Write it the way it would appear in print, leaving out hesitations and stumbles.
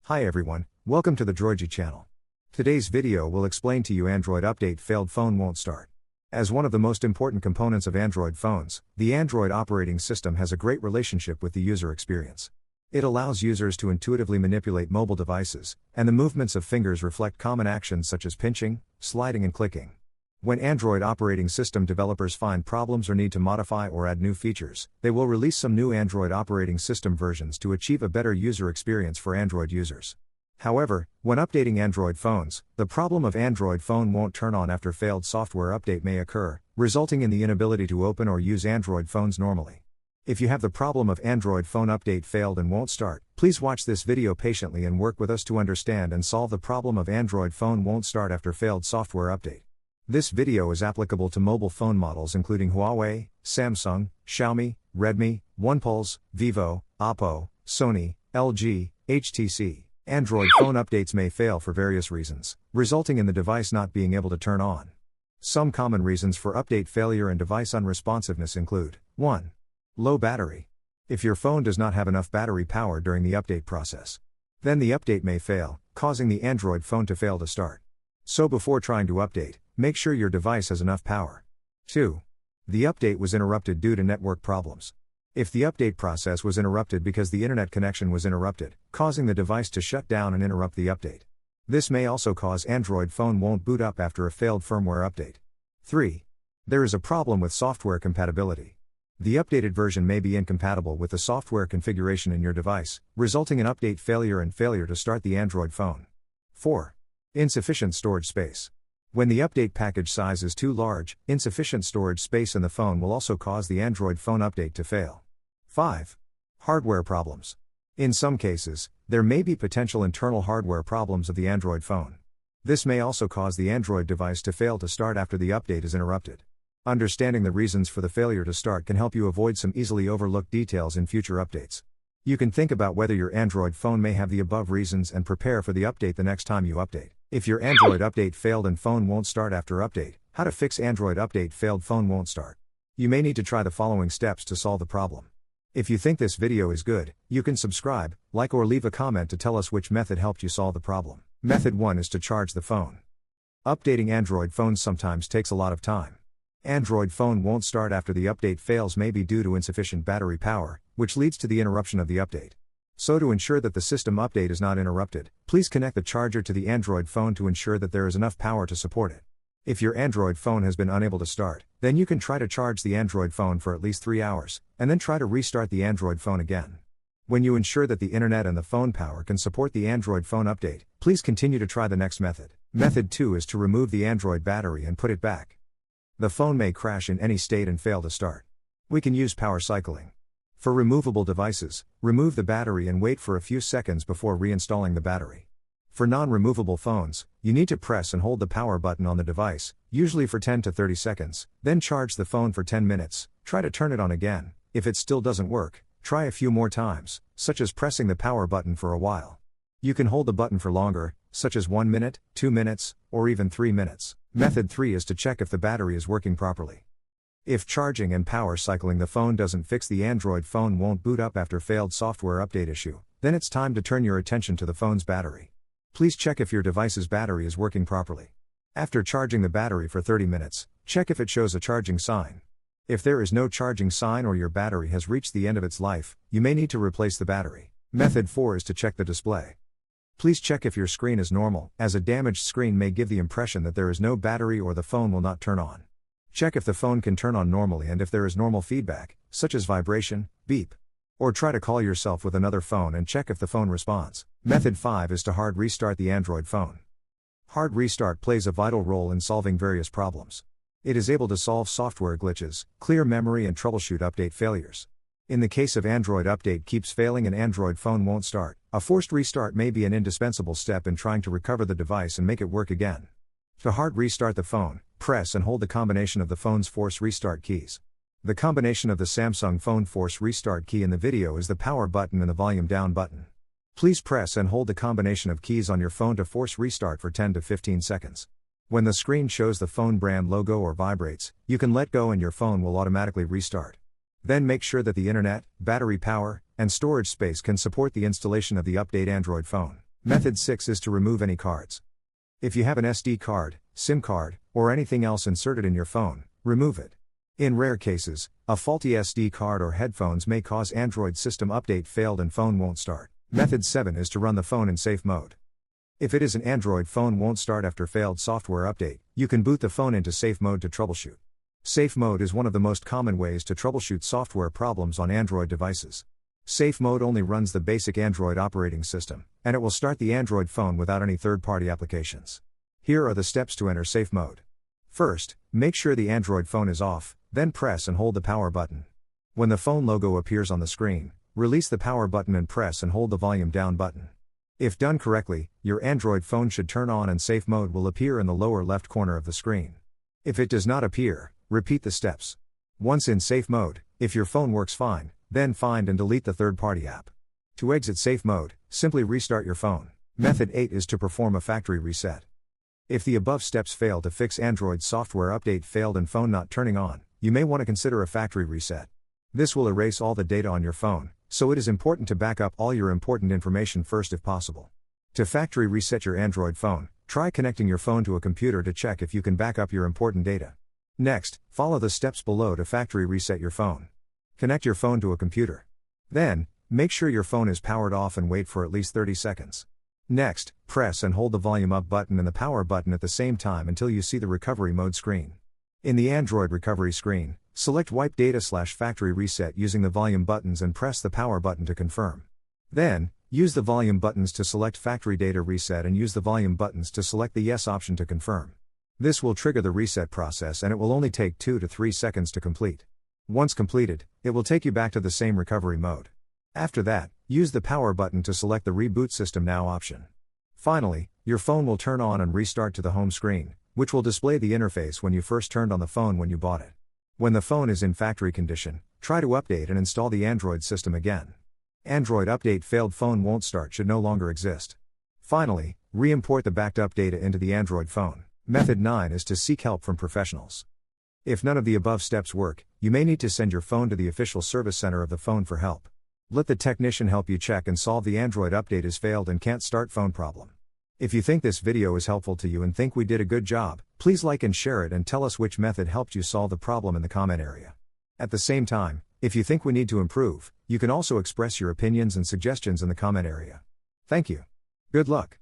Hi everyone, welcome to the Droidy channel. Today's video will explain to you Android update failed phone won't start. As one of the most important components of Android phones, the Android operating system has a great relationship with the user experience. It allows users to intuitively manipulate mobile devices, and the movements of fingers reflect common actions such as pinching, sliding and clicking. When Android operating system developers find problems or need to modify or add new features, they will release some new Android operating system versions to achieve a better user experience for Android users. However, when updating Android phones, the problem of Android phone won't turn on after failed software update may occur, resulting in the inability to open or use Android phones normally. If you have the problem of Android phone update failed and won't start, please watch this video patiently and work with us to understand and solve the problem of Android phone won't start after failed software update. This video is applicable to mobile phone models including Huawei, Samsung, Xiaomi, Redmi, OnePlus, Vivo, Oppo, Sony, LG, HTC. Android phone updates may fail for various reasons, resulting in the device not being able to turn on. Some common reasons for update failure and device unresponsiveness include 1. Low battery. If your phone does not have enough battery power during the update process, then the update may fail, causing the Android phone to fail to start. So before trying to update, make sure your device has enough power. 2. The update was interrupted due to network problems. If the update process was interrupted because the internet connection was interrupted, causing the device to shut down and interrupt the update. This may also cause Android phone won't boot up after a failed firmware update. 3. There is a problem with software compatibility. The updated version may be incompatible with the software configuration in your device, resulting in update failure and failure to start the Android phone. 4. Insufficient storage space. When the update package size is too large, insufficient storage space in the phone will also cause the Android phone update to fail. 5. Hardware problems. In some cases, there may be potential internal hardware problems of the Android phone. This may also cause the Android device to fail to start after the update is interrupted. Understanding the reasons for the failure to start can help you avoid some easily overlooked details in future updates. You can think about whether your Android phone may have the above reasons and prepare for the update the next time you update. If your Android update failed and phone won't start after update, how to fix Android update failed phone won't start. You may need to try the following steps to solve the problem. If you think this video is good, you can subscribe, like or leave a comment to tell us which method helped you solve the problem. Method 1 is to charge the phone. Updating Android phones sometimes takes a lot of time. Android phone won't start after the update fails may be due to insufficient battery power, which leads to the interruption of the update. So to ensure that the system update is not interrupted, please connect the charger to the Android phone to ensure that there is enough power to support it. If your Android phone has been unable to start, then you can try to charge the Android phone for at least 3 hours, and then try to restart the Android phone again. When you ensure that the internet and the phone power can support the Android phone update, please continue to try the next method. Method 2 is to remove the Android battery and put it back. The phone may crash in any state and fail to start. We can use power cycling. For removable devices, remove the battery and wait for a few seconds before reinstalling the battery. For non-removable phones, you need to press and hold the power button on the device, usually for 10 to 30 seconds, then charge the phone for 10 minutes, try to turn it on again. If it still doesn't work, try a few more times, such as pressing the power button for a while. You can hold the button for longer, such as 1 minute, 2 minutes, or even 3 minutes. Method 3 is to check if the battery is working properly. If charging and power cycling the phone doesn't fix the Android phone won't boot up after failed software update issue, then it's time to turn your attention to the phone's battery. Please check if your device's battery is working properly. After charging the battery for 30 minutes, check if it shows a charging sign. If there is no charging sign or your battery has reached the end of its life, you may need to replace the battery. Method 4 is to check the display. Please check if your screen is normal, as a damaged screen may give the impression that there is no battery or the phone will not turn on. Check if the phone can turn on normally and if there is normal feedback, such as vibration, beep. Or try to call yourself with another phone and check if the phone responds. Method 5 is to hard restart the Android phone. Hard restart plays a vital role in solving various problems. It is able to solve software glitches, clear memory and troubleshoot update failures. In the case of Android update keeps failing and Android phone won't start, a forced restart may be an indispensable step in trying to recover the device and make it work again. To hard restart the phone, press and hold the combination of the phone's force restart keys. The combination of the Samsung phone force restart key in the video is the power button and the volume down button. Please press and hold the combination of keys on your phone to force restart for 10 to 15 seconds. When the screen shows the phone brand logo or vibrates, you can let go and your phone will automatically restart. Then make sure that the internet, battery power, and storage space can support the installation of the update Android phone. Method 6 is to remove any cards. If you have an SD card, SIM card, or anything else inserted in your phone, remove it. In rare cases, a faulty SD card or headphones may cause Android system update failed and phone won't start. Method 7 is to run the phone in safe mode. If it is an Android phone won't start after failed software update, you can boot the phone into safe mode to troubleshoot. Safe mode is one of the most common ways to troubleshoot software problems on Android devices. Safe mode only runs the basic Android operating system, and it will start the Android phone without any third-party applications. Here are the steps to enter safe mode. First, make sure the Android phone is off, then press and hold the power button. When the phone logo appears on the screen, release the power button and press and hold the volume down button. If done correctly, your Android phone should turn on and safe mode will appear in the lower left corner of the screen. If it does not appear, repeat the steps. Once in safe mode, if your phone works fine, then find and delete the third-party app. To exit safe mode, simply restart your phone. Method 8 is to perform a factory reset. If the above steps fail to fix Android software update failed and phone not turning on, you may want to consider a factory reset. This will erase all the data on your phone, so it is important to back up all your important information first if possible. To factory reset your Android phone, try connecting your phone to a computer to check if you can back up your important data. Next, follow the steps below to factory reset your phone. Connect your phone to a computer. Then, make sure your phone is powered off and wait for at least 30 seconds. Next, press and hold the volume up button and the power button at the same time until you see the recovery mode screen. In the Android recovery screen, select Wipe Data/Factory Reset using the volume buttons and press the power button to confirm. Then, use the volume buttons to select Factory Data Reset and use the volume buttons to select the Yes option to confirm. This will trigger the reset process and it will only take 2 to 3 seconds to complete. Once completed, it will take you back to the same recovery mode. After that, use the power button to select the Reboot System Now option. Finally, your phone will turn on and restart to the home screen, which will display the interface when you first turned on the phone when you bought it. When the phone is in factory condition, try to update and install the Android system again. Android update failed phone won't start should no longer exist. Finally, re-import the backed up data into the Android phone. Method 9 is to seek help from professionals. If none of the above steps work, you may need to send your phone to the official service center of the phone for help. Let the technician help you check and solve the Android update is failed and can't start phone problem. If you think this video is helpful to you and think we did a good job, please like and share it and tell us which method helped you solve the problem in the comment area. At the same time, if you think we need to improve, you can also express your opinions and suggestions in the comment area. Thank you. Good luck.